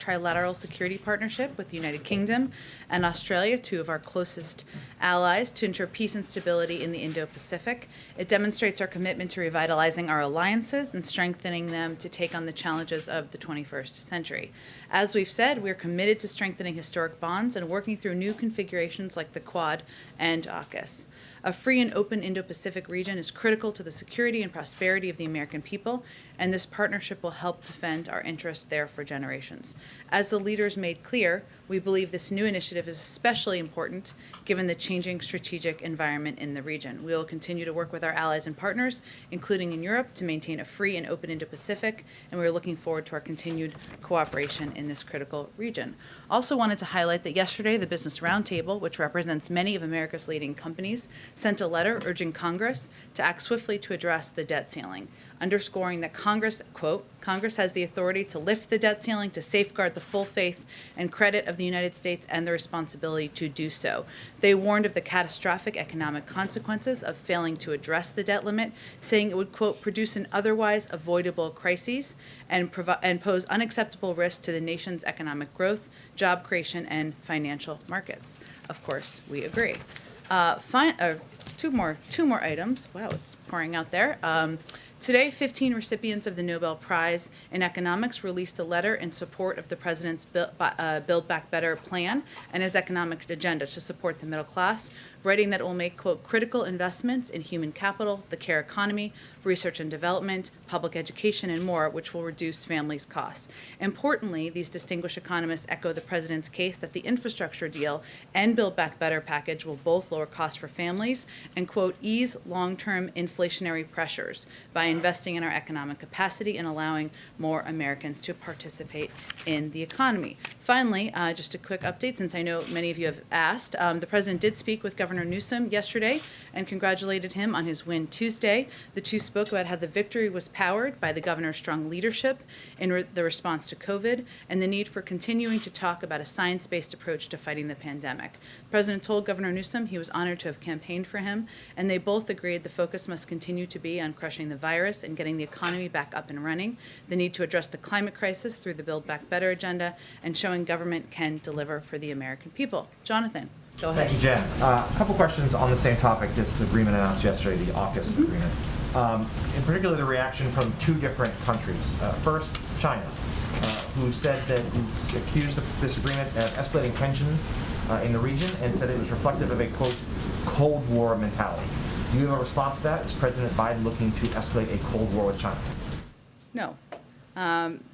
trilateral security partnership with the United Kingdom and Australia, two of our closest allies, to ensure peace and stability in the Indo-Pacific. It demonstrates our commitment to revitalizing our alliances and strengthening them to take on the challenges of the 21st century. As we've said, we're committed to strengthening historic bonds and working through new configurations like the Quad and AUKUS. A free and open Indo-Pacific region is critical to the security and prosperity of the American people, and this partnership will help defend our interests there for generations. As the leaders made clear, we believe this new initiative is especially important given the changing strategic environment in the region. We will continue to work with our allies and partners, including in Europe, to maintain a free and open Indo-Pacific, and we're looking forward to our continued cooperation in this critical region. Also wanted to highlight that yesterday, the Business Roundtable, which represents many of America's leading companies, sent a letter urging Congress to act swiftly to address the debt ceiling, underscoring that Congress, quote, Congress has the authority to lift the debt ceiling to safeguard the full faith and credit of the United States and the responsibility to do so. They warned of the catastrophic economic consequences of failing to address the debt limit, saying it would, quote, produce an otherwise avoidable crisis and pose unacceptable risk to the nation's economic growth, job creation, and financial markets. Of course, we agree. Two more items. Wow, it's pouring out there. Today, 15 recipients of the Nobel Prize in Economics released a letter in support of the president's Build Back Better plan and his economic agenda to support the middle class, writing that it will make, quote, critical investments in human capital, the care economy, research and development, public education, and more, which will reduce families' costs. Importantly, these distinguished economists echo the president's case that the infrastructure deal and Build Back Better package will both lower costs for families and, quote, ease long-term inflationary pressures by investing in our economic capacity and allowing more Americans to participate in the economy. Finally, just a quick update, since I know many of you have asked. The president did speak with Governor Newsom yesterday and congratulated him on his win Tuesday. The two spoke about how the victory was powered by the governor's strong leadership in the response to COVID and the need for continuing to talk about a science-based approach to fighting the pandemic. The president told Governor Newsom he was honored to have campaigned for him, and they both agreed the focus must continue to be on crushing the virus and getting the economy back up and running, the need to address the climate crisis through the Build Back Better agenda, and showing government can deliver for the American people. Jonathan, go ahead. Thank you, Jen. A couple questions on the same topic, this agreement announced yesterday, the AUKUS agreement. In particular, the reaction from two different countries. First, China, who said that, who accused this agreement of escalating tensions in the region and said it was reflective of a, quote, Cold War mentality. Do you have a response to that? Is President Biden looking to escalate a Cold War with China? No.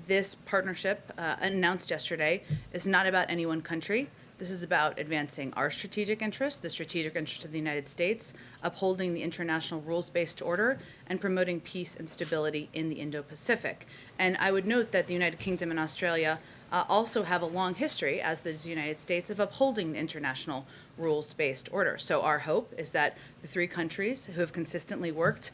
This partnership announced yesterday is not about any one country. This is about advancing our strategic interests, the strategic interests of the United States, upholding the international rules-based order, and promoting peace and stability in the Indo-Pacific. And I would note that the United Kingdom and Australia also have a long history, as does the United States, of upholding the international rules-based order. So our hope is that the three countries who have consistently worked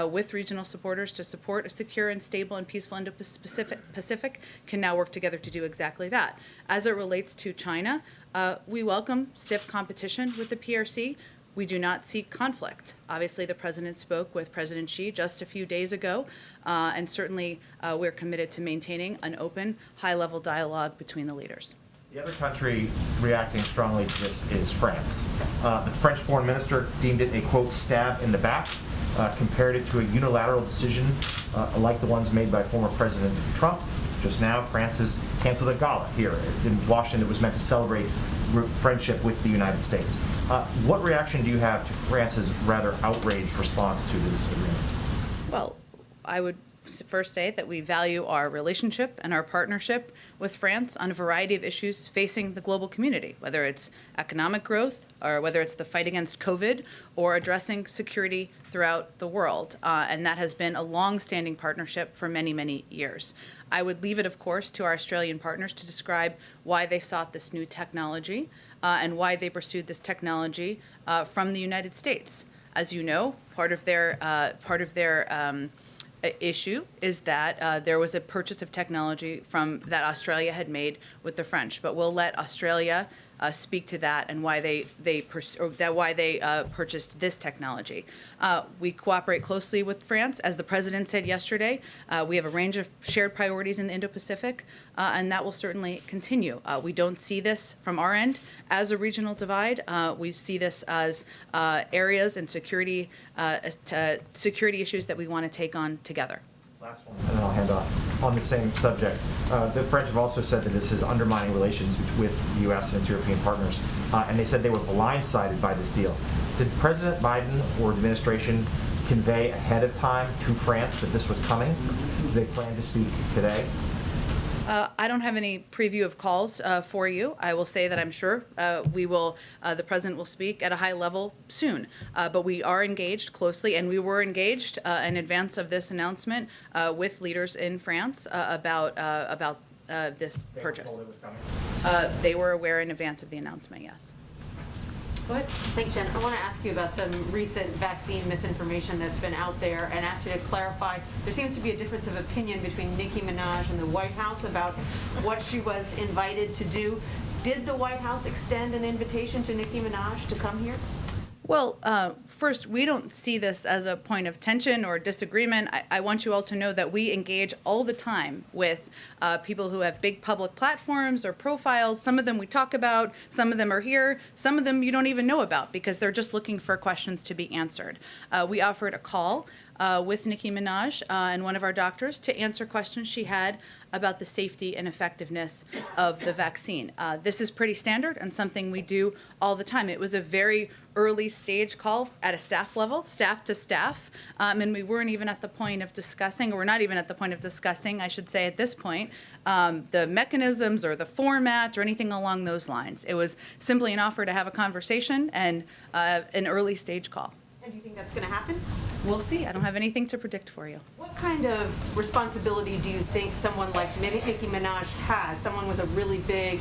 with regional supporters to support a secure and stable and peaceful Indo-Pacific can now work together to do exactly that. As it relates to China, we welcome stiff competition with the PRC. We do not seek conflict. Obviously, the president spoke with President Xi just a few days ago, and certainly we're committed to maintaining an open, high-level dialogue between the leaders. The other country reacting strongly to this is France. The French foreign minister deemed it a, quote, stab in the back, compared it to a unilateral decision like the ones made by former President Trump. Just now, France has canceled a gala here in Washington that was meant to celebrate friendship with the United States. What reaction do you have to France's rather outraged response to this agreement? Well, I would first say that we value our relationship and our partnership with France on a variety of issues facing the global community, whether it's economic growth or whether it's the fight against COVID or addressing security throughout the world. And that has been a long-standing partnership for many, many years. I would leave it, of course, to our Australian partners to describe why they sought this new technology and why they pursued this technology from the United States. As you know, part of their issue is that there was a purchase of technology that Australia had made with the French. But we'll let Australia speak to that and why they purchased this technology. We cooperate closely with France, as the president said yesterday. We have a range of shared priorities in the Indo-Pacific, and that will certainly continue. We don't see this from our end as a regional divide. We see this as areas and security issues that we want to take on together. Last one, and then I'll hand off. On the same subject, the French have also said that this is undermining relations with the U.S. and its European partners, and they said they were blindsided by this deal. Did President Biden or the administration convey ahead of time to France that this was coming? Do they plan to speak today? I don't have any preview of calls for you. I will say that I'm sure the president will speak at a high level soon. But we are engaged closely, and we were engaged in advance of this announcement with leaders in France about this purchase. They were told it was coming? They were aware in advance of the announcement, yes. Go ahead. Thanks, Jen. I want to ask you about some recent vaccine misinformation that's been out there and ask you to clarify. There seems to be a difference of opinion between Nicki Minaj and the White House about what she was invited to do. Did the White House extend an invitation to Nicki Minaj to come here? Well, first, we don't see this as a point of tension or disagreement. I want you all to know that we engage all the time with people who have big public platforms or profiles. Some of them we talk about, some of them are here, some of them you don't even know about because they're just looking for questions to be answered. We offered a call with Nicki Minaj and one of our doctors to answer questions she had about the safety and effectiveness of the vaccine. This is pretty standard and something we do all the time. It was a very early stage call at a staff level, staff to staff, and we weren't even at the point of discussing, or we're not even at the point of discussing, I should say at this point, the mechanisms or the format or anything along those lines. It was simply an offer to have a conversation and an early stage call. And do you think that's going to happen? We'll see. I don't have anything to predict for you. What kind of responsibility do you think someone like Nicki Minaj has, someone with a really big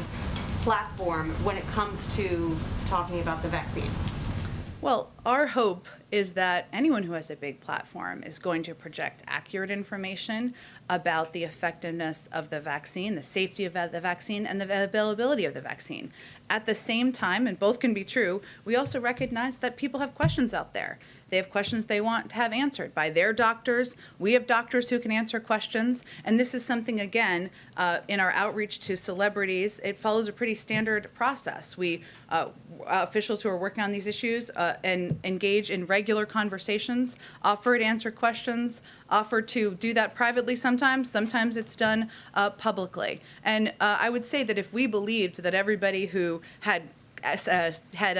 platform, when it comes to talking about the vaccine? Well, our hope is that anyone who has a big platform is going to project accurate information about the effectiveness of the vaccine, the safety of the vaccine, and the availability of the vaccine. At the same time, and both can be true, we also recognize that people have questions out there. They have questions they want to have answered by their doctors. We have doctors who can answer questions. And this is something, again, in our outreach to celebrities, it follows a pretty standard process. We, officials who are working on these issues and engage in regular conversations, offer to answer questions, offer to do that privately sometimes. Sometimes it's done publicly. And I would say that if we believed that everybody who had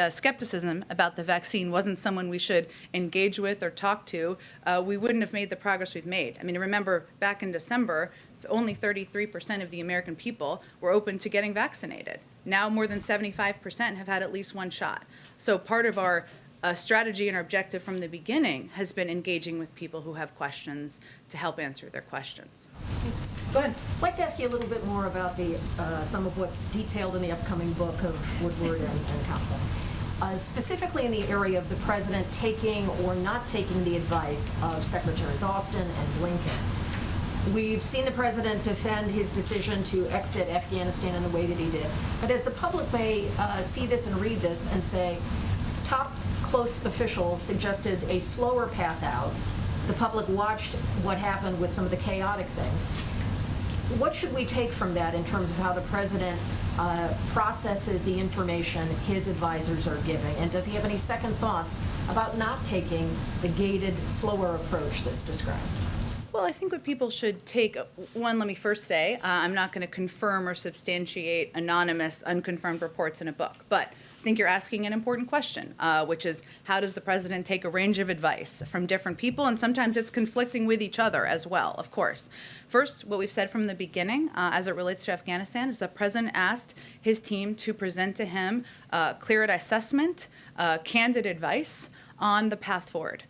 skepticism about the vaccine wasn't someone we should engage with or talk to, we wouldn't have made the progress we've made. I mean, remember back in December, only 33% of the American people were open to getting vaccinated. Now more than 75% have had at least one shot. So part of our strategy and our objective from the beginning has been engaging with people who have questions to help answer their questions. Go ahead. I'd like to ask you a little bit more about the some of what's detailed in the upcoming book of Woodward and Costa. Specifically in the area of the president taking or not taking the advice of Secretaries Austin and Blinken. We've seen the president defend his decision to exit Afghanistan in the way that he did. But as the public may see this and read this and say, top close officials suggested a slower path out. The public watched what happened with some of the chaotic things. What should we take from that in terms of how the president processes the information his advisors are giving? And does he have any second thoughts about not taking the gated, slower approach that's described? Well, I think what people should take, one, let me first say, I'm not going to confirm or substantiate anonymous, unconfirmed reports in a book. But I think you're asking an important question, which is how does the president take a range of advice from different people? And sometimes it's conflicting with each other as well, of course. First, what we've said from the beginning as it relates to Afghanistan is the president asked his team to present to him clear assessment, candid advice on the path forward.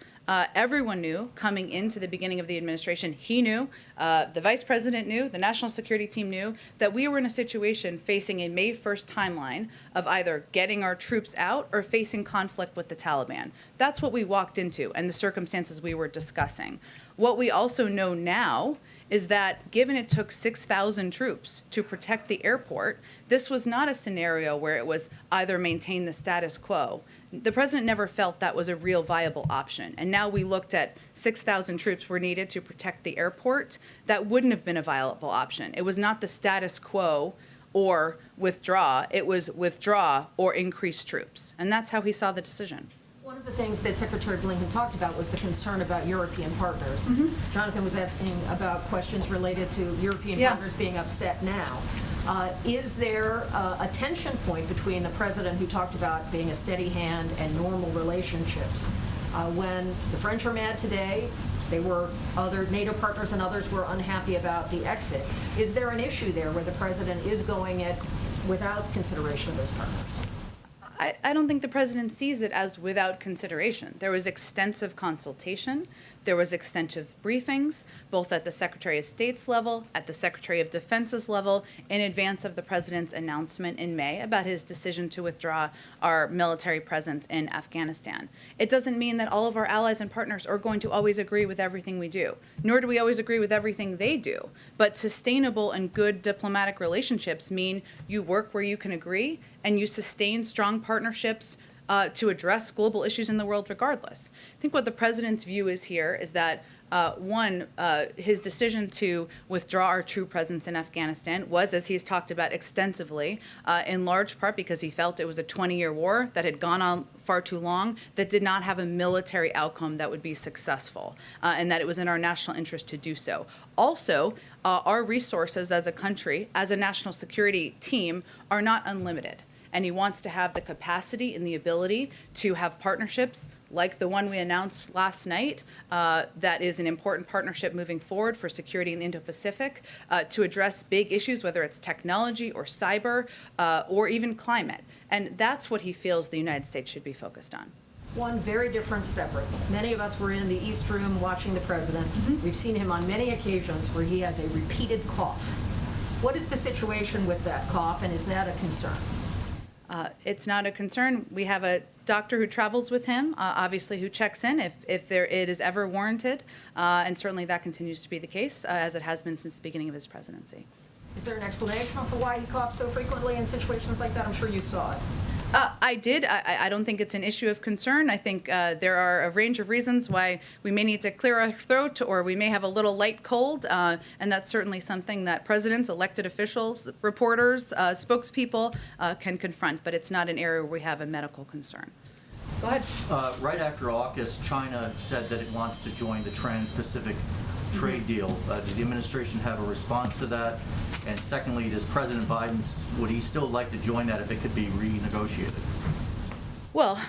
Everyone knew coming into the beginning of the administration, he knew, the vice president knew, the national security team knew that we were in a situation facing a May 1st timeline of either getting our troops out or facing conflict with the Taliban. That's what we walked into and the circumstances we were discussing. What we also know now is that given it took 6,000 troops to protect the airport, this was not a scenario where it was either maintain the status quo. The president never felt that was a real viable option. And now we looked at 6,000 troops were needed to protect the airport. That wouldn't have been a viable option. It was not the status quo or withdraw. It was withdraw or increase troops. And that's how he saw the decision. One of the things that Secretary Blinken talked about was the concern about European partners. Jonathan was asking about questions related to European partners being upset now. Is there a tension point between the president, who talked about being a steady hand, and normal relationships? When the French are mad today, other NATO partners and others were unhappy about the exit. Is there an issue there where the president is going it without consideration of those partners? I don't think the president sees it as without consideration. There was extensive consultation. There was extensive briefings, both at the Secretary of State's level, at the Secretary of Defense's level, in advance of the president's announcement in May about his decision to withdraw our military presence in Afghanistan. It doesn't mean that all of our allies and partners are going to always agree with everything we do, nor do we always agree with everything they do. But sustainable and good diplomatic relationships mean you work where you can agree and you sustain strong partnerships to address global issues in the world regardless. I think what the president's view is here is that, his decision to withdraw our troop presence in Afghanistan was, as he's talked about extensively, in large part because he felt it was a 20-year war that had gone on far too long, that did not have a military outcome that would be successful, and that it was in our national interest to do so. Also, our resources as a country, as a national security team, are not unlimited. And he wants to have the capacity and the ability to have partnerships like the one we announced last night, that is an important partnership moving forward for security in the Indo-Pacific, to address big issues, whether it's technology or cyber or even climate. And that's what he feels the United States should be focused on. One very different, separate. Many of us were in the East Room watching the president. We've seen him on many occasions where he has a repeated cough. What is the situation with that cough, and is that a concern? It's not a concern. We have a doctor who travels with him, obviously, who checks in if it is ever warranted, and certainly that continues to be the case, as it has been since the beginning of his presidency. Is there an explanation for why he coughs so frequently in situations like that? I'm sure you saw it. I did. I don't think it's an issue of concern. I think there are a range of reasons why we may need to clear our throat, or we may have a little light cold, and that's certainly something that presidents, elected officials, reporters, spokespeople can confront, but it's not an area where we have a medical concern. Go ahead. Right after AUKUS, China said that it wants to join the Trans-Pacific trade deal. Does the administration have a response to that? And secondly, does President Biden, would he still like to join that if it could be renegotiated? Well,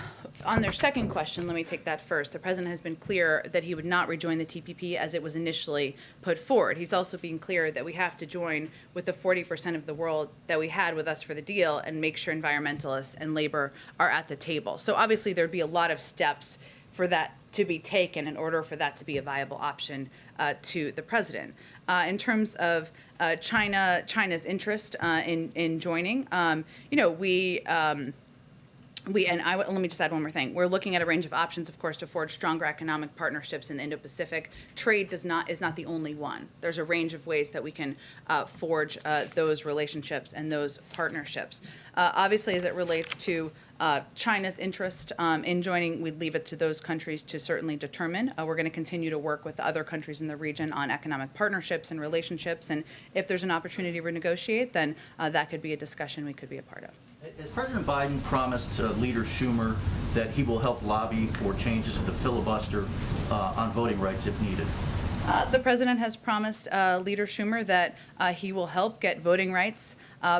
on their second question, let me take that first. The president has been clear that he would not rejoin the TPP as it was initially put forward. He's also been clear that we have to join with the 40% of the world that we had with us for the deal and make sure environmentalists and labor are at the table. So obviously there'd be a lot of steps for that to be taken in order for that to be a viable option to the president. In terms of China's interest in joining, let me just add one more thing. We're looking at a range of options, of course, to forge stronger economic partnerships in the Indo-Pacific. Trade is not the only one. There's a range of ways that we can forge those relationships and those partnerships. Obviously, as it relates to China's interest in joining, we'd leave it to those countries to certainly determine. We're going to continue to work with other countries in the region on economic partnerships and relationships, and if there's an opportunity to renegotiate, then that could be a discussion we could be a part of. Has President Biden promised Leader Schumer that he will help lobby for changes to the filibuster on voting rights if needed? The president has promised Leader Schumer that he will help get voting rights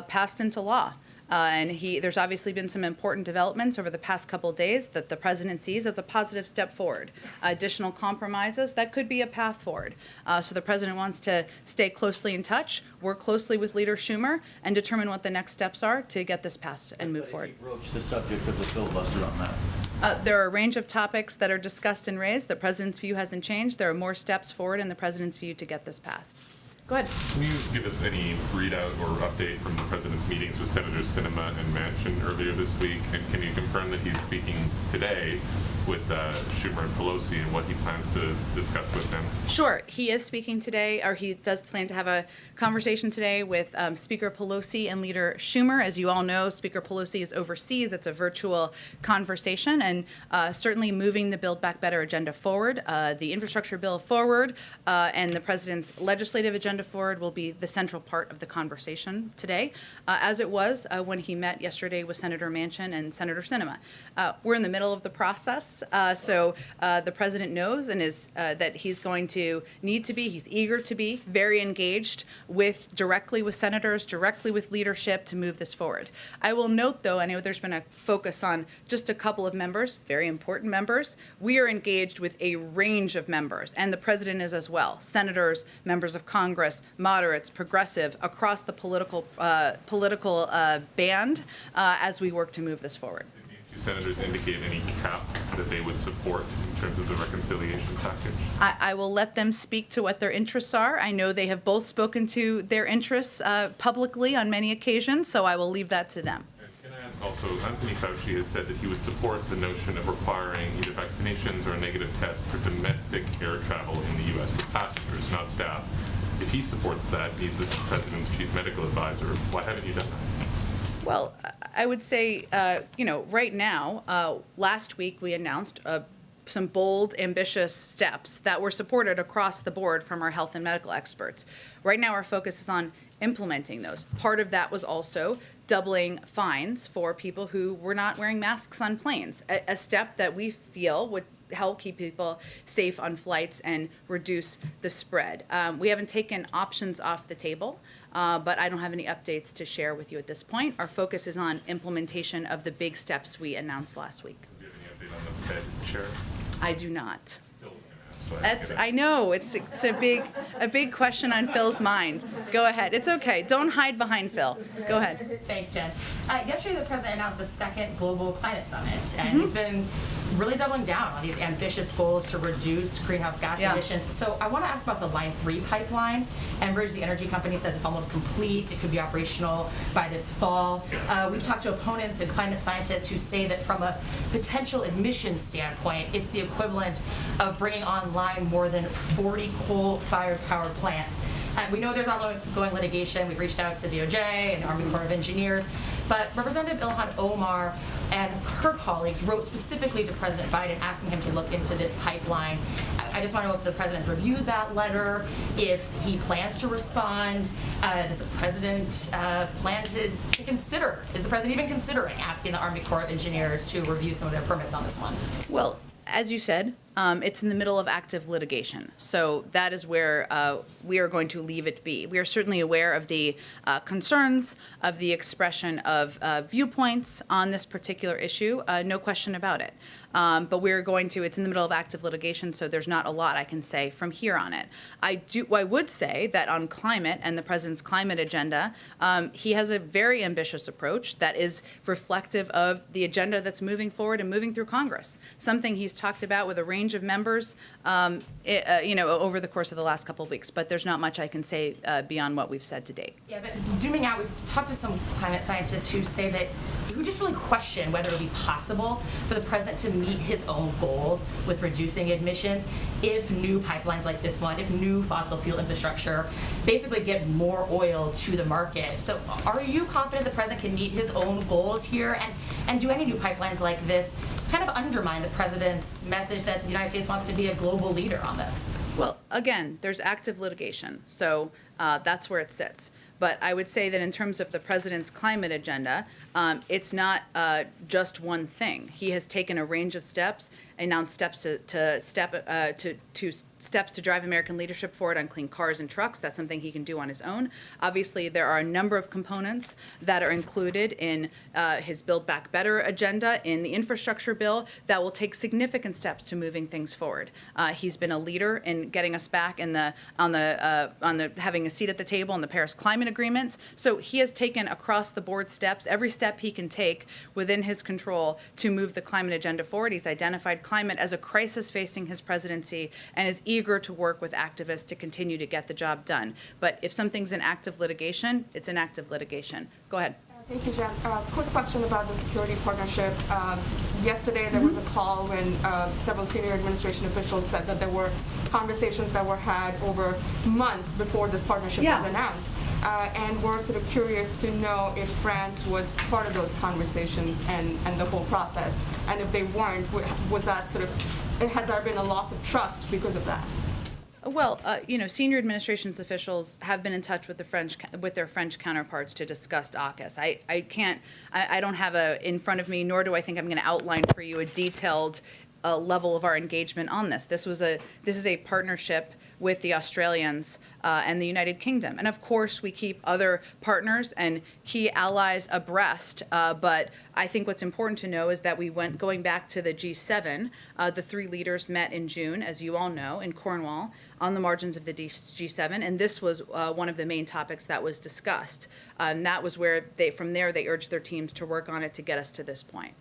passed into law. And there's obviously been some important developments over the past couple of days that the president sees as a positive step forward. Additional compromises, that could be a path forward. So the president wants to stay closely in touch, work closely with Leader Schumer, and determine what the next steps are to get this passed and move forward. Has he broached the subject of the filibuster on that? There are a range of topics that are discussed and raised. The president's view hasn't changed. There are more steps forward in the president's view to get this passed. Go ahead. Can you give us any readout or update from the president's meetings with Senators Sinema and Manchin earlier this week, and can you confirm that he's speaking today with Schumer and Pelosi and what he plans to discuss with them? Sure. He is speaking today, or he does plan to have a conversation today with Speaker Pelosi and Leader Schumer. As you all know, Speaker Pelosi is overseas. It's a virtual conversation, and certainly moving the Build Back Better agenda forward, the infrastructure bill forward, and the president's legislative agenda forward will be the central part of the conversation today, as it was when he met yesterday with Senator Manchin and Senator Sinema. We're in the middle of the process, so the president knows and is that he's going to need to be, he's eager to be very engaged directly with senators, directly with leadership to move this forward. I will note, though, I know there's been a focus on just a couple of members, very important members. We are engaged with a range of members, and the president is as well. Senators, members of Congress, moderates, progressive, across the political band as we work to move this forward. Did these two senators indicate any cap that they would support in terms of the reconciliation package? I will let them speak to what their interests are. I know they have both spoken to their interests publicly on many occasions, so I will leave that to them. And can I ask also, Anthony Fauci has said that he would support the notion of requiring either vaccinations or a negative test for domestic air travel in the U.S. for passengers, not staff. If he supports that, he's the president's chief medical advisor. Why haven't you done that? Well, I would say, right now, last week we announced some bold, ambitious steps that were supported across the board from our health and medical experts. Right now, our focus is on implementing those. Part of that was also doubling fines for people who were not wearing masks on planes, a step that we feel would help keep people safe on flights and reduce the spread. We haven't taken options off the table, but I don't have any updates to share with you at this point. Our focus is on implementation of the big steps we announced last week. Do you have any update on the Fed chair? I do not. Phil was gonna ask, so I know it's a big question on Phil's mind. Go ahead. It's okay. Don't hide behind Phil. Go ahead. Thanks, Jen. Yesterday, the president announced a second global climate summit, and he's been really doubling down on these ambitious goals to reduce greenhouse gas emissions. So I want to ask about the Line 3 pipeline. Enbridge, the energy company, says it's almost complete. It could be operational by this fall. We've talked to opponents and climate scientists who say that from a potential emissions standpoint, it's the equivalent of bringing online more than 40 coal-fired power plants. We know there's ongoing litigation. We've reached out to DOJ and Army Corps of Engineers. But Representative Ilhan Omar and her colleagues wrote specifically to President Biden asking him to look into this pipeline. I just want to know if the president's reviewed that letter, if he plans to respond. Does the president plan to consider, is the president even considering asking the Army Corps of Engineers to review some of their permits on this one? Well, as you said, it's in the middle of active litigation. So that is where we are going to leave it be. We are certainly aware of the concerns, of the expression of viewpoints on this particular issue, no question about it. But it's in the middle of active litigation, so there's not a lot I can say from here on it. I would say that on climate and the president's climate agenda, he has a very ambitious approach that is reflective of the agenda that's moving forward and moving through Congress, something he's talked about with a range of members, over the course of the last couple of weeks. But there's not much I can say beyond what we've said to date. Yeah, but zooming out, we've talked to some climate scientists who just really question whether it would be possible for the president to meet his own goals with reducing emissions if new pipelines like this one, if new fossil fuel infrastructure basically get more oil to the market. So are you confident the president can meet his own goals here? And do any new pipelines like this kind of undermine the president's message that the United States wants to be a global leader on this? Well, again, there's active litigation, so that's where it sits. But I would say that in terms of the president's climate agenda, it's not just one thing. He has taken a range of steps, announced steps steps to drive American leadership forward on clean cars and trucks. That's something he can do on his own. Obviously, there are a number of components that are included in his Build Back Better agenda in the infrastructure bill that will take significant steps to moving things forward. He's been a leader in getting us back on the having a seat at the table in the Paris Climate Agreement. So he has taken across the board steps, every step he can take within his control to move the climate agenda forward. He's identified climate as a crisis facing his presidency and is eager to work with activists to continue to get the job done. But if something's in active litigation, it's in active litigation. Go ahead. Thank you, Jen. Quick question about the security partnership. Yesterday, there was a call when several senior administration officials said that there were conversations that were had over months before this partnership was announced. And we're sort of curious to know if France was part of those conversations and the whole process. And if they weren't, was that sort of, has there been a loss of trust because of that? Well, senior administration's officials have been in touch with their French counterparts to discuss AUKUS. I don't have in front of me, nor do I think I'm going to outline for you a detailed level of our engagement on this. This is a partnership with the Australians and the United Kingdom. And of course, we keep other partners and key allies abreast. But I think what's important to know is that going back to the G7, the three leaders met in June, as you all know, in Cornwall, on the margins of the G7. And this was one of the main topics that was discussed. And that was where from there, they urged their teams to work on it to get us to this point.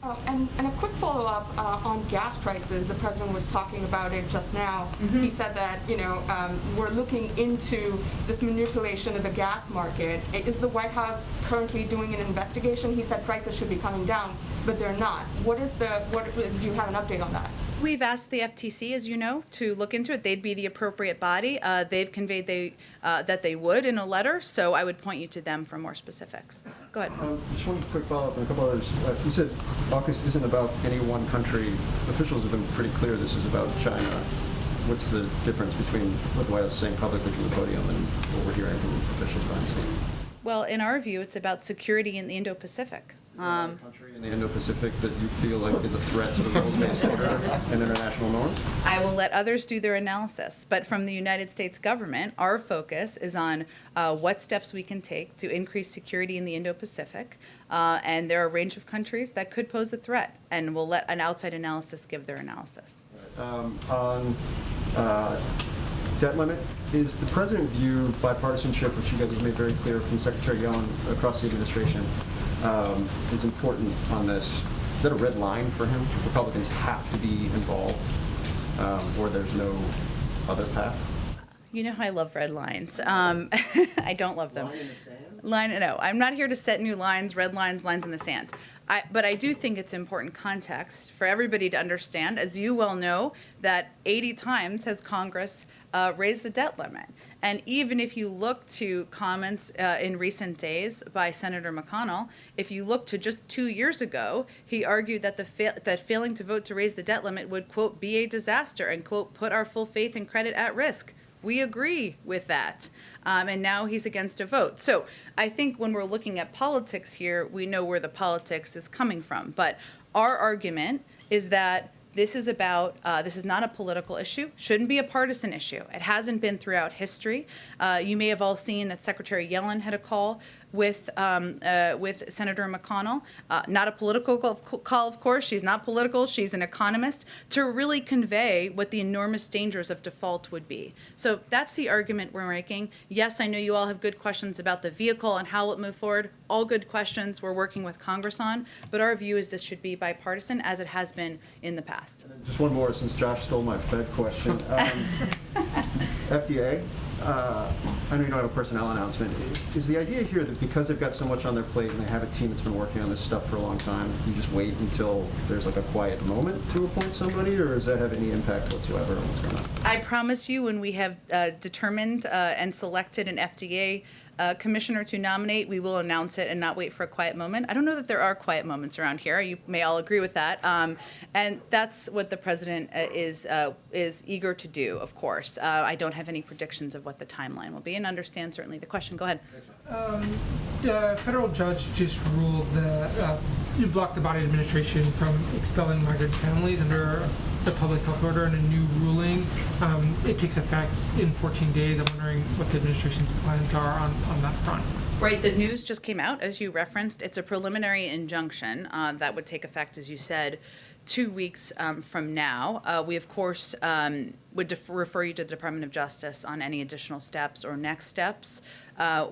And a quick follow-up on gas prices. The president was talking about it just now. He said that, we're looking into this manipulation of the gas market. Is the White House currently doing an investigation? He said prices should be coming down, but they're not. Do you have an update on that? We've asked the FTC, as you know, to look into it. They'd be the appropriate body. They've conveyed that they would in a letter, so I would point you to them for more specifics. Go ahead. Just one quick follow-up and a couple others. You said AUKUS isn't about any one country. Officials have been pretty clear this is about China. What's the difference between what the White House is saying publicly from the podium and what we're hearing from officials behind the scenes? Well, in our view, it's about security in the Indo-Pacific. Is there a country in the Indo-Pacific that you feel like is a threat to the rules-based order and international norms? I will let others do their analysis, but from the United States government, our focus is on what steps we can take to increase security in the Indo-Pacific, and there are a range of countries that could pose a threat, and we'll let an outside analysis give their analysis. On debt limit, is the president view bipartisanship, which you guys have made very clear from Secretary Yellen across the administration, is important on this? Is that a red line for him? Republicans have to be involved, or there's no other path? You know how I love red lines. I don't love them. Line in the sand? No, I'm not here to set new lines, red lines, lines in the sand. But I do think it's important context for everybody to understand, as you well know, that 80 times has Congress raised the debt limit. And even if you look to comments in recent days by Senator McConnell, if you look to just 2 years ago, he argued that that failing to vote to raise the debt limit would, quote, be a disaster and, quote, put our full faith and credit at risk. We agree with that. And now he's against a vote. So I think when we're looking at politics here, we know where the politics is coming from. But our argument is that this is not a political issue, shouldn't be a partisan issue. It hasn't been throughout history. You may have all seen that Secretary Yellen had a call with Senator McConnell. Not a political call, of course. She's not political. She's an economist, to really convey what the enormous dangers of default would be. So that's the argument we're making. Yes, I know you all have good questions about the vehicle and how it move forward. All good questions we're working with Congress on. But our view is this should be bipartisan, as it has been in the past. Just one more, since Josh stole my Fed question. FDA, I know you don't have a personnel announcement. Is the idea here that because they've got so much on their plate and they have a team that's been working on this stuff for a long time, you just wait until there's like a quiet moment to appoint somebody, or does that have any impact whatsoever on what's going on? I promise you, when we have determined and selected an FDA commissioner to nominate, we will announce it and not wait for a quiet moment. I don't know that there are quiet moments around here. You may all agree with that. And that's what the president is eager to do, of course. I don't have any predictions of what the timeline will be, and understand certainly the question. Go ahead. The federal judge just ruled that you blocked the Biden administration from expelling migrant families under the public health order and a new ruling. It takes effect in 14 days. I'm wondering what the administration's plans are on that front. Right, the news just came out, as you referenced. It's a preliminary injunction that would take effect, as you said, 2 weeks from now. We, of course, would refer you to the Department of Justice on any additional steps or next steps.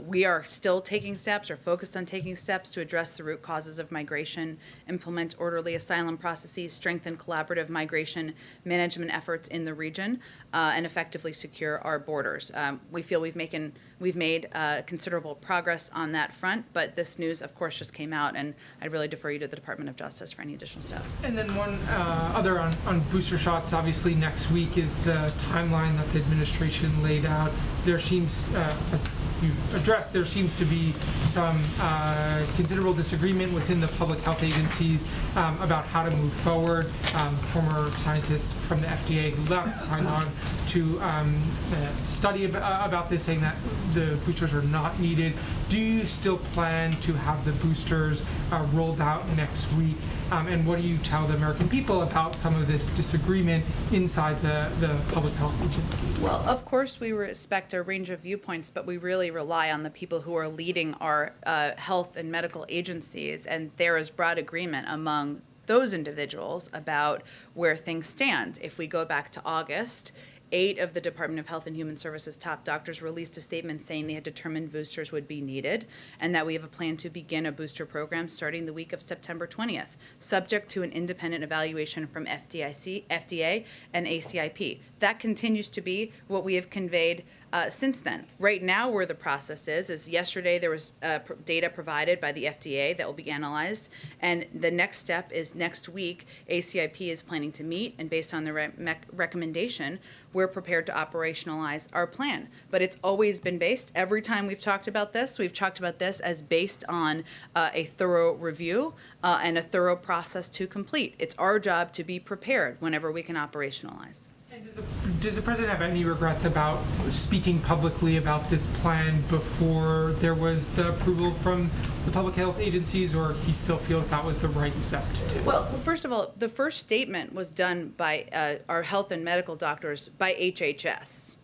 We are still taking steps or focused on taking steps to address the root causes of migration, implement orderly asylum processes, strengthen collaborative migration management efforts in the region, and effectively secure our borders. We feel we've made considerable progress on that front, but this news, of course, just came out, and I'd really defer you to the Department of Justice for any additional steps. And then one other on booster shots. Obviously, next week is the timeline that the administration laid out. There seems, as you've addressed, there seems to be some considerable disagreement within the public health agencies about how to move forward. Former scientists from the FDA who left signed on to study about this, saying that the boosters are not needed. Do you still plan to have the boosters rolled out next week? And what do you tell the American people about some of this disagreement inside the public health agency? Well, of course, we respect a range of viewpoints, but we really rely on the people who are leading our health and medical agencies, and there is broad agreement among those individuals about where things stand. If we go back to August, 8 of the Department of Health and Human Services top doctors released a statement saying they had determined boosters would be needed and that we have a plan to begin a booster program starting the week of September 20th, subject to an independent evaluation from FDA and ACIP. That continues to be what we have conveyed since then. Right now, where the process is yesterday there was data provided by the FDA that will be analyzed, and the next step is next week. ACIP is planning to meet, and based on the recommendation, we're prepared to operationalize our plan. But it's always been based, every time we've talked about this as based on a thorough review and a thorough process to complete. It's our job to be prepared whenever we can operationalize. Does the president have any regrets about speaking publicly about this plan before there was the approval from the public health agencies, or he still feels that was the right step to do? Well, first of all, the first statement was done by our health and medical doctors, by HHS,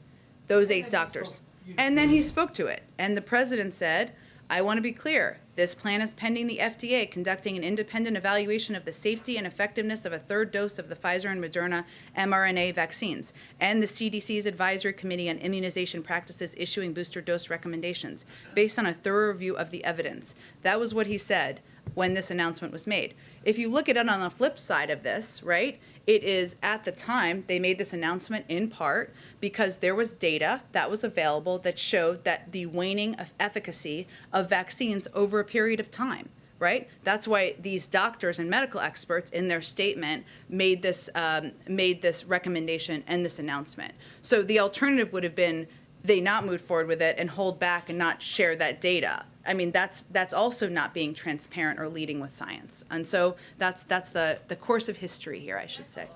those 8 doctors. And then he spoke to it. And the president said, I want to be clear. This plan is pending the FDA conducting an independent evaluation of the safety and effectiveness of a 3rd dose of the Pfizer and Moderna mRNA vaccines, and the CDC's Advisory Committee on Immunization Practices issuing booster dose recommendations based on a thorough review of the evidence. That was what he said when this announcement was made. If you look at it on the flip side of this, right, it is at the time they made this announcement in part because there was data that was available that showed that the waning of efficacy of vaccines over a period of time, right? That's why these doctors and medical experts in their statement made this recommendation and this announcement. So the alternative would have been they not move forward with it and hold back and not share that data. I mean, that's also not being transparent or leading with science. And so that's the course of history here, I should say.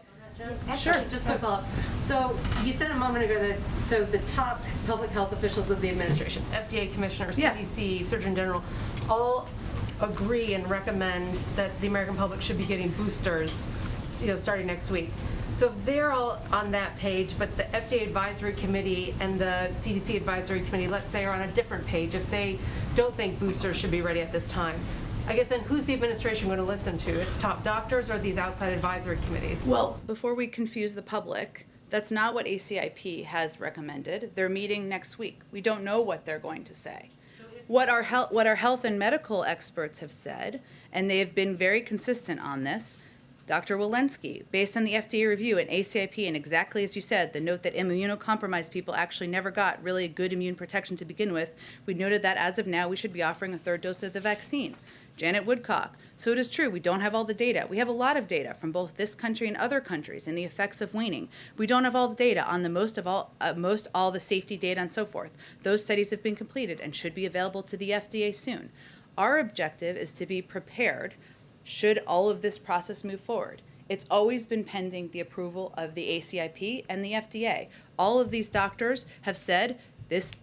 Sure. Just a quick follow-up. So you said a moment ago that the top public health officials of the administration, FDA commissioner, CDC, Surgeon General, all agree and recommend that the American public should be getting boosters, starting next week. So if they're all on that page, but the FDA Advisory Committee and the CDC Advisory Committee, let's say, are on a different page, if they don't think boosters should be ready at this time, I guess then who's the administration going to listen to? It's top doctors or these outside advisory committees? Well, before we confuse the public, that's not what ACIP has recommended. They're meeting next week. We don't know what they're going to say. What our health and medical experts have said, and they have been very consistent on this, Dr. Walensky, based on the FDA review and ACIP, and exactly as you said, the note that immunocompromised people actually never got really good immune protection to begin with, we noted that as of now, we should be offering a 3rd dose of the vaccine. Janet Woodcock, so it is true, we don't have all the data. We have a lot of data from both this country and other countries and the effects of waning. We don't have all the data on the most all the safety data and so forth. Those studies have been completed and should be available to the FDA soon. Our objective is to be prepared should all of this process move forward. It's always been pending the approval of the ACIP and the FDA. All of these doctors have said this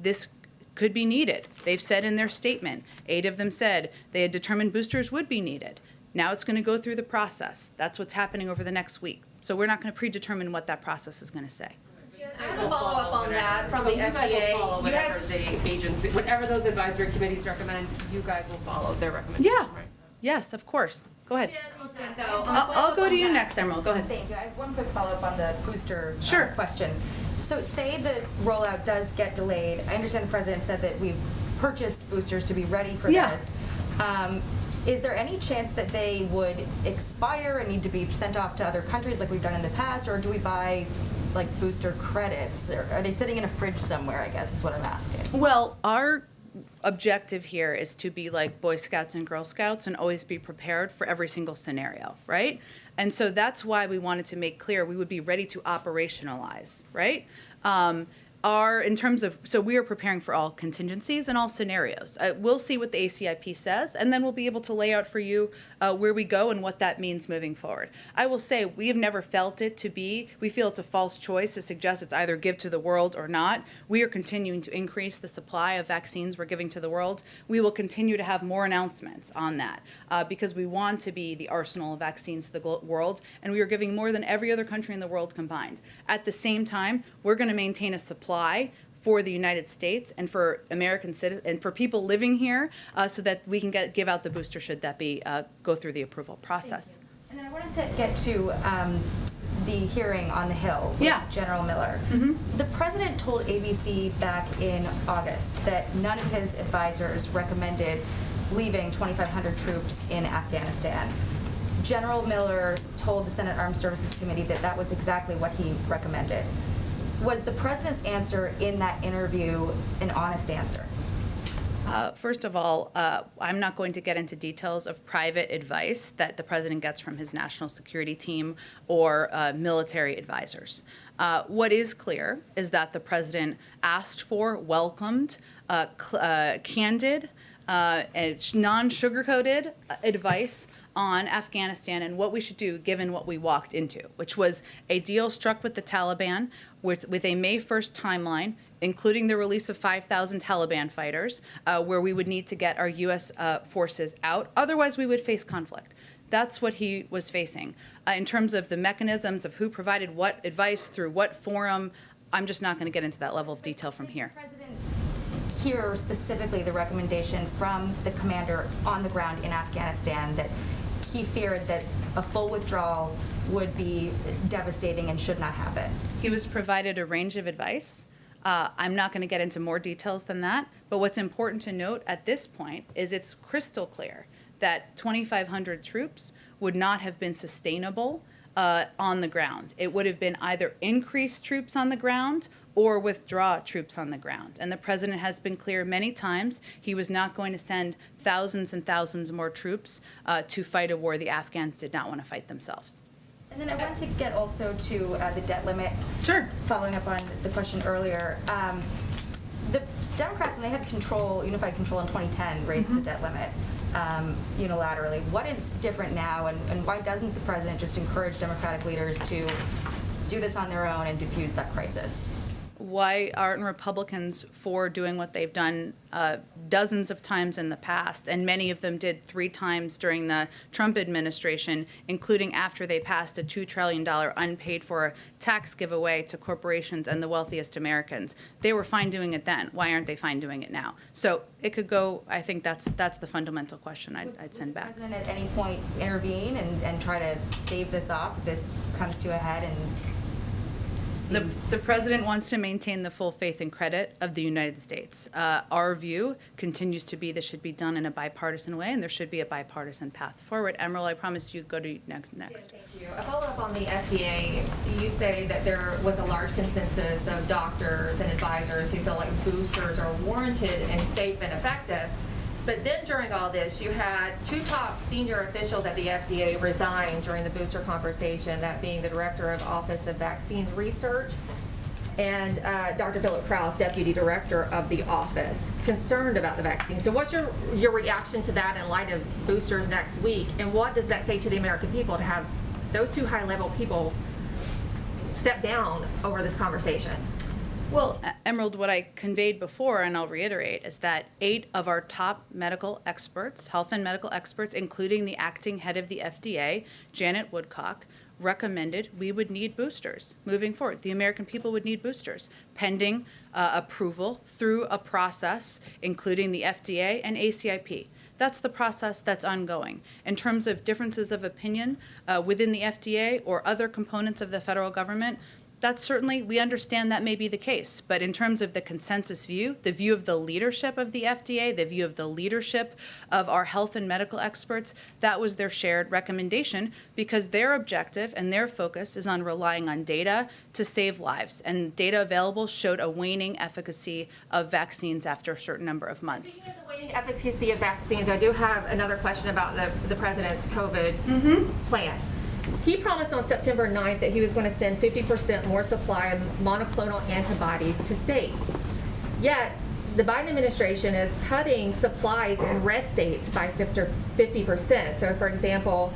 could be needed. They've said in their statement, 8 of them said they had determined boosters would be needed. Now it's going to go through the process. That's what's happening over the next week. So we're not going to predetermine what that process is going to say. I have a follow-up on that from the You guys will FDA. follow whatever the agency, whatever those advisory committees recommend, you guys will follow their recommendation. Yeah. Right. Yes, of course. Go ahead. Though, I'll go to you next, Emerald. Go ahead. Thank you. I have one quick follow-up on the booster Sure. question. So say the rollout does get delayed. I understand the president said that we've purchased boosters to be ready for Yeah. this. Is there any chance that they would expire and need to be sent off to other countries like we've done in the past, or do we buy like booster credits? Or are they sitting in a fridge somewhere, I guess is what I'm asking. Well, our objective here is to be like Boy Scouts and Girl Scouts and always be prepared for every single scenario, right? And so that's why we wanted to make clear we would be ready to operationalize, right? In terms of, so we are preparing for all contingencies and all scenarios. We'll see what the ACIP says, and then we'll be able to lay out for you where we go and what that means moving forward. I will say we have never felt it to be, we feel it's a false choice to suggest it's either give to the world or not. We are continuing to increase the supply of vaccines we're giving to the world. We will continue to have more announcements on that because we want to be the arsenal of vaccines to the world, and we are giving more than every other country in the world combined. At the same time, we're going to maintain a supply for the United States and for American citizens and for people living here, so that we can give out the booster should that be go through the approval process. And then I wanted to get to the hearing on the Hill with Yeah. General Miller. The president told ABC back in August that none of his advisors recommended leaving 2,500 troops in Afghanistan. General Miller told the Senate Armed Services Committee that that was exactly what he recommended. Was the president's answer in that interview an honest answer? First of all, I'm not going to get into details of private advice that the president gets from his national security team or military advisors. What is clear is that the president asked for, welcomed, candid, non-sugar-coated advice on Afghanistan and what we should do given what we walked into, which was a deal struck with the Taliban with a May 1st timeline, including the release of 5,000 Taliban fighters, where we would need to get our U.S. Forces out. Otherwise, we would face conflict. That's what he was facing. In terms of the mechanisms of who provided what advice through what forum, I'm just not going to get into that level of detail from here. Did the president hear specifically the recommendation from the commander on the ground in Afghanistan that he feared that a full withdrawal would be devastating and should not happen? He was provided a range of advice. I'm not going to get into more details than that, but what's important to note at this point is it's crystal clear that 2,500 troops would not have been sustainable on the ground. It would have been either increase troops on the ground or withdraw troops on the ground. And the president has been clear many times he was not going to send thousands and thousands more troops to fight a war the Afghans did not want to fight themselves. And then I wanted to get also to the debt limit. Sure. Following up on the question earlier, the Democrats, when they had control, unified control in 2010, raised the debt limit unilaterally. What is different now, and why doesn't the president just encourage Democratic leaders to do this on their own and diffuse that crisis? Why aren't Republicans for doing what they've done dozens of times in the past, and many of them did 3 times during the Trump administration, including after they passed a $2 trillion unpaid for tax giveaway to corporations and the wealthiest Americans? They were fine doing it then. Why aren't they fine doing it now? So it could go, I think that's the fundamental question I'd send back. Would the president at any point intervene and try to stave this off if this comes to a head and The president wants to maintain the full faith and credit of the United States. Our view continues to be this should be done in a bipartisan way, and there should be a bipartisan path forward. Emerald, I promise you go to next. Thank you. A follow-up on the FDA. You say that there was a large consensus of doctors and advisors who feel like boosters are warranted and safe and effective. But then during all this, you had 2 top senior officials at the FDA resign during the booster conversation, that being the Director of Office of Vaccines Research and Dr. Philip Krause, Deputy Director of the office, concerned about the vaccine. So what's your reaction to that in light of boosters next week? And what does that say to the American people to have those 2 high-level people step down over this conversation? Well, Emerald, what I conveyed before, and I'll reiterate, is that 8 of our top medical experts, health and medical experts, including the acting head of the FDA, Janet Woodcock, recommended we would need boosters moving forward. The American people would need boosters, pending approval through a process, including the FDA and ACIP. that's the process that's ongoing. In terms of differences of opinion within the FDA or other components of the federal government, that's certainly, we understand that may be the case. But in terms of the consensus view, the view of the leadership of the FDA, the view of the leadership of our health and medical experts, that was their shared recommendation because their objective and their focus is on relying on data to save lives. And data available showed a waning efficacy of vaccines after a certain number of months. Speaking of the waning efficacy of vaccines, I do have another question about the president's COVID plan. He promised on September 9th that he was going to send 50% more supply of monoclonal antibodies to states. Yet, the Biden administration is cutting supplies in red states by 50%. So, for example,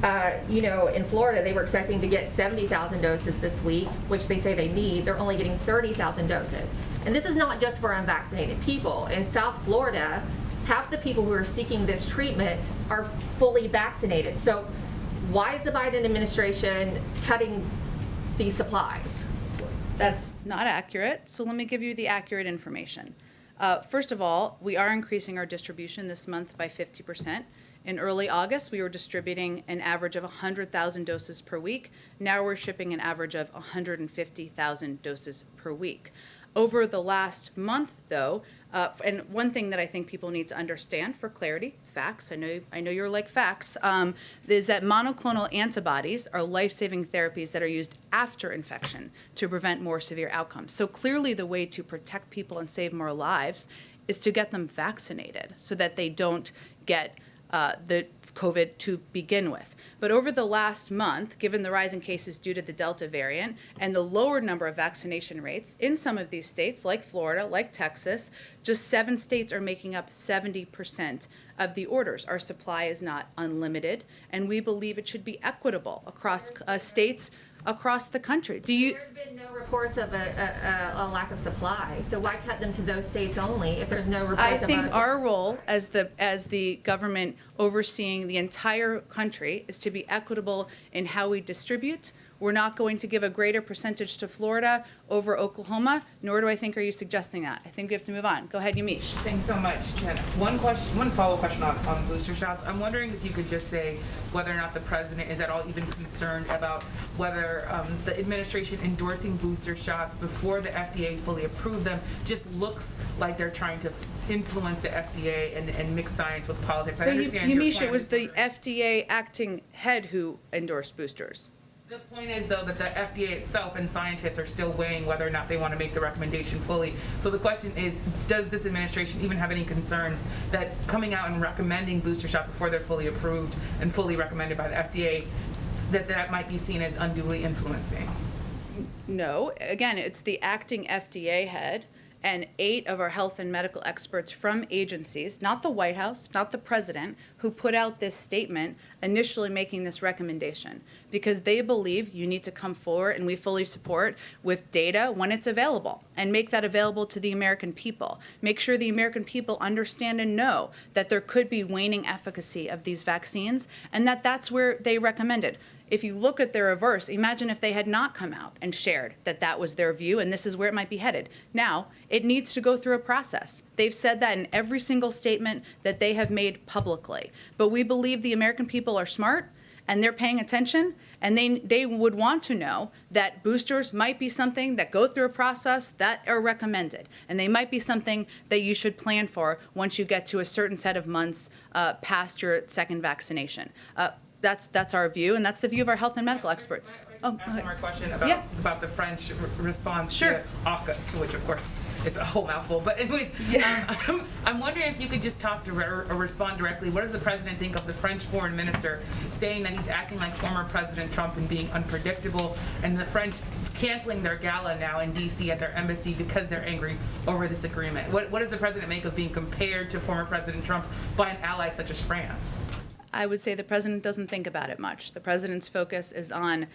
in Florida, they were expecting to get 70,000 doses this week, which they say they need. They're only getting 30,000 doses. And this is not just for unvaccinated people. In South Florida, half the people who are seeking this treatment are fully vaccinated. So why is the Biden administration cutting these supplies? That's not accurate. So let me give you the accurate information. First of all, we are increasing our distribution this month by 50%. In early August, we were distributing an average of 100,000 doses per week. Now we're shipping an average of 150,000 doses per week. Over the last month, though, and one thing that I think people need to understand for clarity, facts, I know you're like facts, is that monoclonal antibodies are life-saving therapies that are used after infection to prevent more severe outcomes. So clearly the way to protect people and save more lives is to get them vaccinated so that they don't get the COVID to begin with. But over the last month, given the rise in cases due to the Delta variant and the lower number of vaccination rates in some of these states, like Florida, like Texas, just 7 states are making up 70% of the orders. Our supply is not unlimited, and we believe it should be equitable across states across the country. There's been no reports of a lack of supply, so why cut them to those states only if there's no reports I of think our role as the government overseeing the entire country is to be equitable in how we distribute. We're not going to give a greater percentage to Florida over Oklahoma, nor do I think are you suggesting that. I think we have to move on. Go ahead, Yamiche. Thanks so much, Jen. One follow-up question on booster shots. I'm wondering if you could just say whether or not the president is at all even concerned about whether the administration endorsing booster shots before the FDA fully approved them just looks like they're trying to influence the FDA and mix science with politics. I understand your Yamiche, plan it was is the different. FDA acting head who endorsed boosters. The point is, though, that the FDA itself and scientists are still weighing whether or not they want to make the recommendation fully. So the question is, does this administration even have any concerns that coming out and recommending booster shots before they're fully approved and fully recommended by the FDA, that might be seen as unduly influencing? No. Again, it's the acting FDA head and 8 of our health and medical experts from agencies, not the White House, not the president, who put out this statement initially making this recommendation because they believe you need to come forward, and we fully support, with data when it's available and make that available to the American people. Make sure the American people understand and know that there could be waning efficacy of these vaccines and that that's where they recommended. If you look at the reverse, imagine if they had not come out and shared that that was their view and this is where it might be headed. Now, it needs to go through a process. They've said that in every single statement that they have made publicly. But we believe the American people are smart and they're paying attention, and they would want to know that boosters might be something that go through a process that are recommended, and they might be something that you should plan for once you get to a certain set of months past your second vaccination. That's our view, and that's the view of our health and medical experts. Ask one more question about the French response to AUKUS, which of course is a whole mouthful. But anyways, I'm wondering if you could just talk to or respond directly. What does the president think of the French foreign minister saying that he's acting like former President Trump and being unpredictable, and the French canceling their gala now in D.C. at their embassy because they're angry over this agreement? What does the president make of being compared to former President Trump by an ally such as France? I would say the president doesn't think about it much. The president's focus is on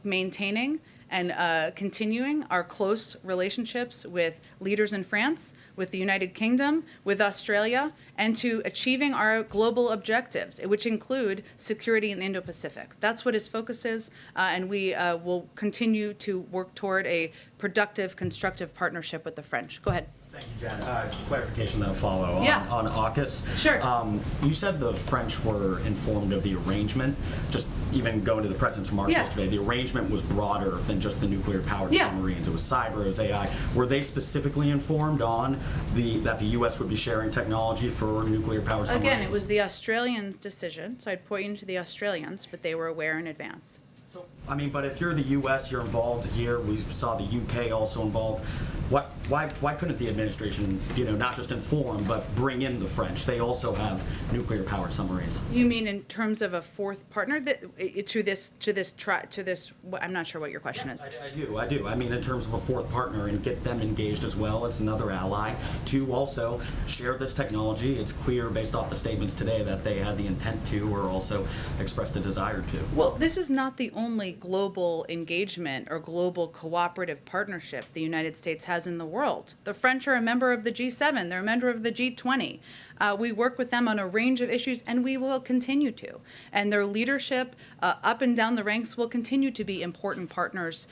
maintaining and continuing our close relationships with leaders in France, with the United Kingdom, with Australia, and to achieving our global objectives, which include security in the Indo-Pacific. That's what his focus is, and we will continue to work toward a productive, constructive partnership with the French. Go ahead. Thank you, Jen. Clarification that'll follow Yeah. on AUKUS. Sure. You said the French were informed of the arrangement. Just even going to the president's remarks Yeah. yesterday, the arrangement was broader than just the nuclear-powered Yeah. submarines. It was cyber, it was AI. Were they specifically informed on that the U.S. would be sharing technology for nuclear-powered submarines? Again, it was the Australians' decision, so I'd point you to the Australians, but they were aware in advance. So, I mean, but if you're the U.S., you're involved here. We saw the U.K. also involved. Why couldn't the administration, not just inform, but bring in the French? They also have nuclear-powered submarines. You mean in terms of a fourth partner to this? I'm not sure what your question is. I do. I mean, in terms of a fourth partner and get them engaged as well. It's another ally to also share this technology. It's clear based off the statements today that they had the intent to or also expressed a desire to. Well, this is not the only global engagement or global cooperative partnership the United States has in the world. The French are a member of the G7. They're a member of the G20. We work with them on a range of issues, and we will continue to. And their leadership up and down the ranks will continue to be important partners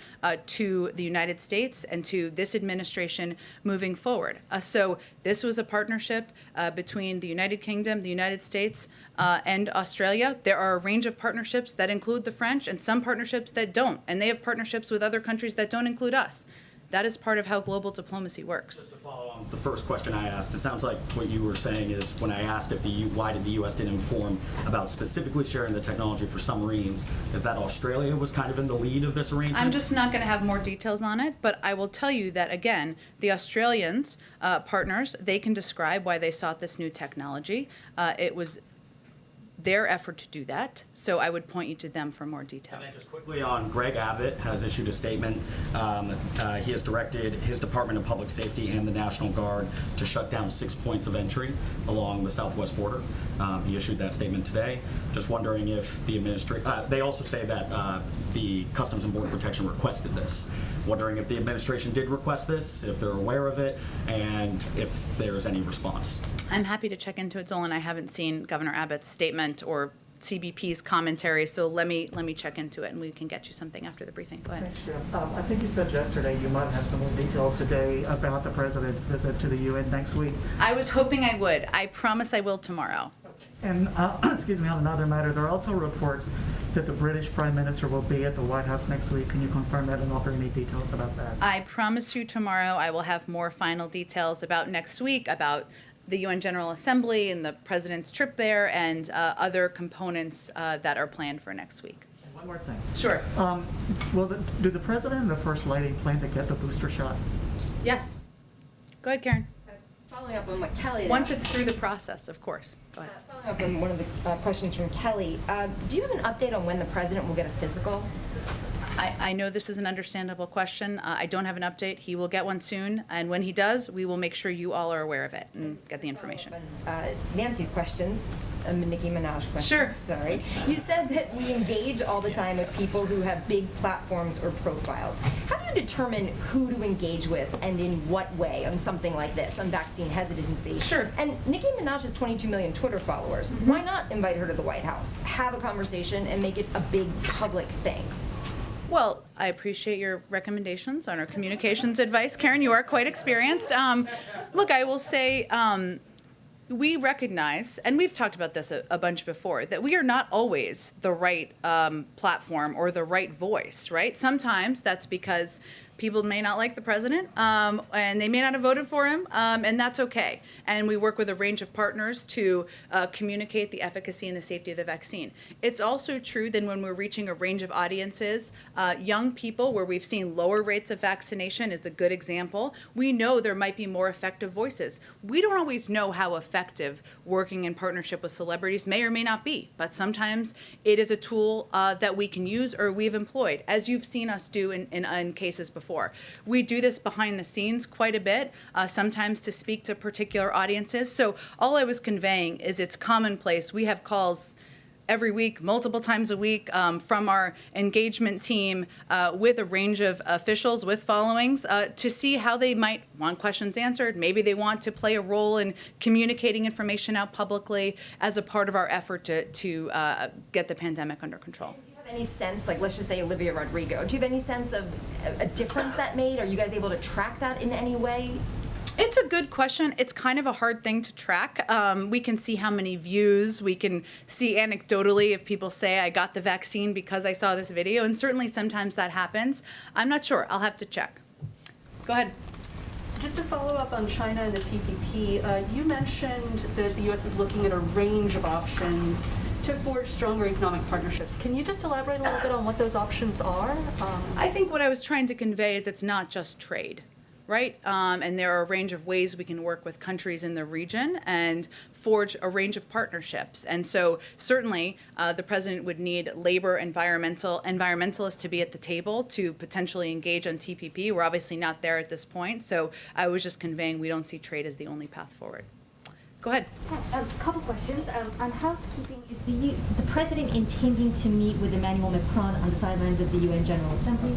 to the United States and to this administration moving forward. So this was a partnership between the United Kingdom, the United States, and Australia. There are a range of partnerships that include the French and some partnerships that don't. And they have partnerships with other countries that don't include us. That is part of how global diplomacy works. Just to follow on the first question I asked, it sounds like what you were saying is when I asked why did the U.S. didn't inform about specifically sharing the technology for submarines, is that Australia was kind of in the lead of this arrangement? I'm just not going to have more details on it, but I will tell you that, again, the Australians, partners, they can describe why they sought this new technology. It was their effort to do that, so I would point you to them for more details. And then just quickly on, Greg Abbott has issued a statement. He has directed his Department of Public Safety and the National Guard to shut down 6 points of entry along the southwest border. He issued that statement today. Just wondering if the administration, they also say that the Customs and Border Protection requested this. Wondering if the administration did request this, if they're aware of it, and if there's any response. I'm happy to check into it, Zolan. I haven't seen Governor Abbott's statement or CBP's commentary, so let me check into it, and we can get you something after the briefing. Go ahead. Thanks, Jim. I think you said yesterday you might have some more details today about the president's visit to the UN next week. I was hoping I would. I promise I will tomorrow. And, excuse me, on another matter, there are also reports that the British Prime Minister will be at the White House next week. Can you confirm that and offer any details about that? I promise you tomorrow I will have more final details about next week, about the UN General Assembly and the president's trip there, and other components that are planned for next week. One more thing. Sure. Do the president and the first lady plan to get the booster shot? Yes. Go ahead, Karen. Following up on what Kelly Once it's through the process, of course. Go ahead. Following up on one of the questions from Kelly, do you have an update on when the president will get a physical? I know this is an understandable question. I don't have an update. He will get one soon, and when he does, we will make sure you all are aware of it and get the information. Nancy's questions, Nicki Minaj questions. Sure. Sorry. You said that we engage all the time with people who have big platforms or profiles. How do you determine who to engage with and in what way on something like this, on vaccine hesitancy? Sure. And Nicki Minaj has 22 million Twitter followers. Mm-hmm. Why not invite her to the White House, have a conversation, and make it a big public thing? Well, I appreciate your recommendations on our communications advice. Karen, you are quite experienced. Look, I will say we recognize, and we've talked about this a bunch before, that we are not always the right platform or the right voice, right? Sometimes that's because people may not like the president, and they may not have voted for him, and that's okay. And we work with a range of partners to communicate the efficacy and the safety of the vaccine. It's also true that when we're reaching a range of audiences, young people, where we've seen lower rates of vaccination is a good example, we know there might be more effective voices. We don't always know how effective working in partnership with celebrities may or may not be, but sometimes it is a tool that we can use or we've employed, as you've seen us do in cases before. We do this behind the scenes quite a bit, sometimes to speak to particular audiences. So all I was conveying is it's commonplace. We have calls every week, multiple times a week, from our engagement team with a range of officials with followings to see how they might want questions answered. Maybe they want to play a role in communicating information out publicly as a part of our effort to get the pandemic under control. Any sense, like let's just say Olivia Rodrigo, do you have any sense of a difference that made? Are you guys able to track that in any way? It's a good question. It's kind of a hard thing to track. We can see how many views. We can see anecdotally if people say, I got the vaccine because I saw this video, and certainly sometimes that happens. I'm not sure. I'll have to check. Go ahead. Just to follow up on China and the TPP, you mentioned that the U.S. is looking at a range of options to forge stronger economic partnerships. Can you just elaborate a little bit on what those options are? I think what I was trying to convey is it's not just trade, right? And there are a range of ways we can work with countries in the region and forge a range of partnerships. And so certainly the president would need labor environmentalists to be at the table to potentially engage on TPP. We're obviously not there at this point. So I was just conveying we don't see trade as the only path forward. Go ahead. A couple questions. On housekeeping, is the president intending to meet with Emmanuel Macron on the sidelines of the UN General Assembly?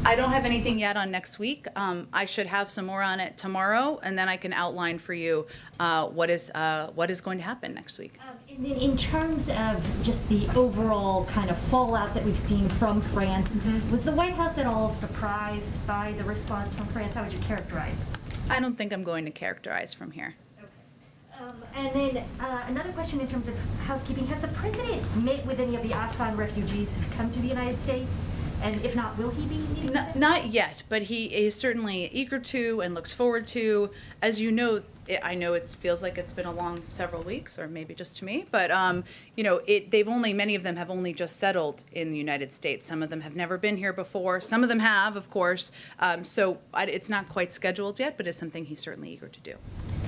I don't have anything yet on next week. I should have some more on it tomorrow, and then I can outline for you what is going to happen next week. And then in terms of just the overall kind of fallout that we've seen from France, was the White House at all surprised by the response from France? How would you characterize? I don't think I'm going to characterize from here. And then another question in terms of housekeeping. Has the president met with any of the Afghan refugees who've come to the United States? And if not, will he be meeting with them? Not yet, but he is certainly eager to and looks forward to. As you know, I know it feels like it's been a long several weeks, or maybe just to me, but you know, many of them have only just settled in the United States. Some of them have never been here before. Some of them have, of course. So it's not quite scheduled yet, but it's something he's certainly eager to do.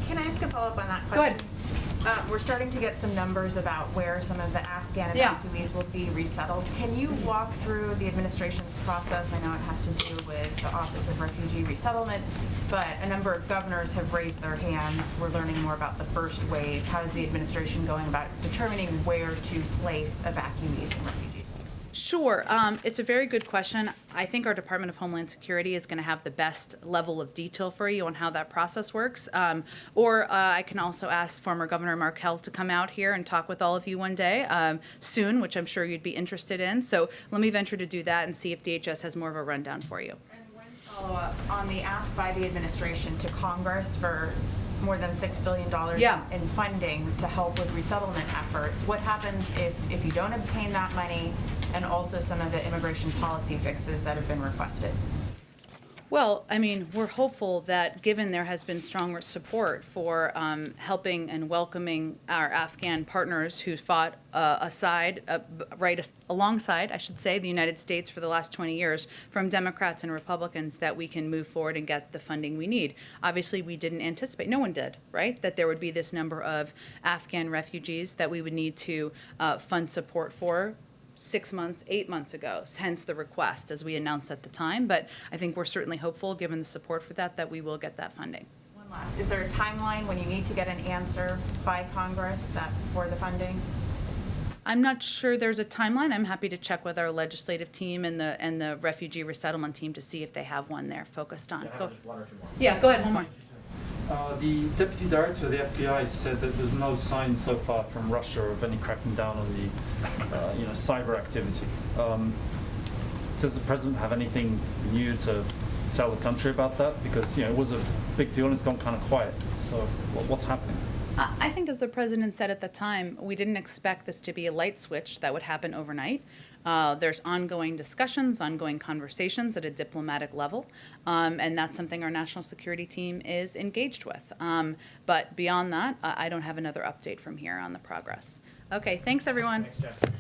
Can I ask a follow-up on that question? Go ahead. We're starting to get some numbers about where some of the Afghan evacuees will be resettled. Can you walk through the administration's process? I know it has to do with the Office of Refugee Resettlement, but a number of governors have raised their hands. We're learning more about the first wave. How is the administration going about determining where to place evacuees and refugees? Sure. It's a very good question. I think our Department of Homeland Security is going to have the best level of detail for you on how that process works. Or I can also ask former Governor Markell to come out here and talk with all of you one day soon, which I'm sure you'd be interested in. So let me venture to do that and see if DHS has more of a rundown for you. And one follow-up on the ask by the administration to Congress for more than $6 billion in funding to help with resettlement efforts. What happens if you don't obtain that money and also some of the immigration policy fixes that have been requested? Well, I mean, we're hopeful that given there has been strong support for helping and welcoming our Afghan partners who fought alongside, I should say, the United States for the last 20 years, from Democrats and Republicans, that we can move forward and get the funding we need. Obviously, we didn't anticipate, no one did, right, that there would be this number of Afghan refugees that we would need to fund support for 6 months, 8 months ago, hence the request as we announced at the time. But I think we're certainly hopeful, given the support for that we will get that funding. One last, is there a timeline when you need to get an answer by Congress for the funding? I'm not sure there's a timeline. I'm happy to check with our legislative team and the refugee resettlement team to see if they have one there focused on. Just one or two more. Yeah, go ahead, one more. The deputy director of the FBI said that there's no sign so far from Russia of any cracking down on the cyber activity. Does the president have anything new to tell the country about that? Because it was a big deal and it's gone kind of quiet. So what's happening? I think, as the president said at the time, we didn't expect this to be a light switch that would happen overnight. There's ongoing discussions, ongoing conversations at a diplomatic level, and that's something our national security team is engaged with. But beyond that, I don't have another update from here on the progress. Okay, thanks everyone. Thanks, Jen.